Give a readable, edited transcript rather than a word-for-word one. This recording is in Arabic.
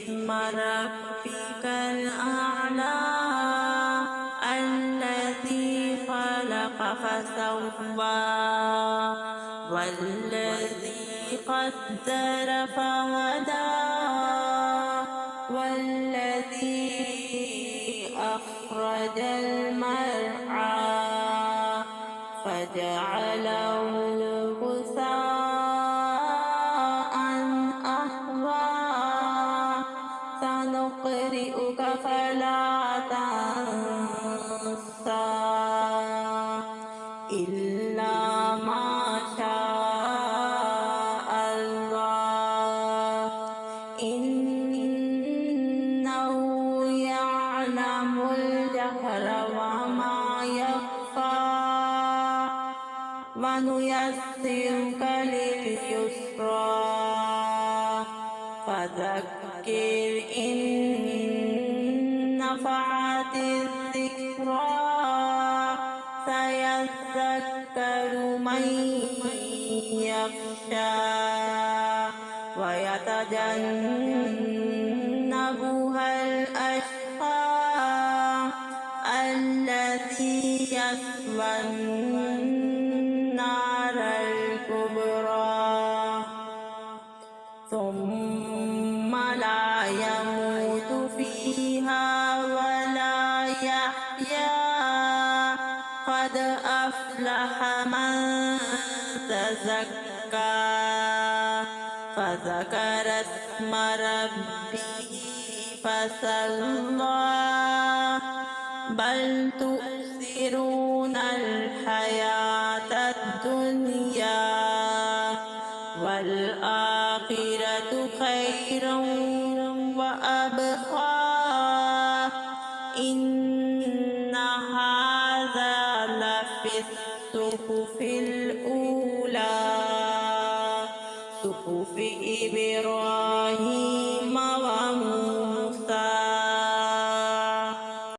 اسم ربك الأعلى الذي خلق فسوى والذي قدر فهدى والذي أخرج المرعى فجعله غثاء أحوى سنقرئك فلا تنسى إلا ما شاء الله إنه يعلم الجهر وما يخفى ونيسرك لليسرى فذكر إن نفعت الذكرى سيذكر من يخشى ويتجنبها الأشقى الذي يصلى النار الكبرى ثم لا يموت فيها ولا يحيا قد أفلح من تزكى فذكر اسم ربه فصلى بل تؤثرون الحياة الدنيا والآخرة خير وأبقى إن هذا لفي الصحف الأولى صحف إبراهيم وموسى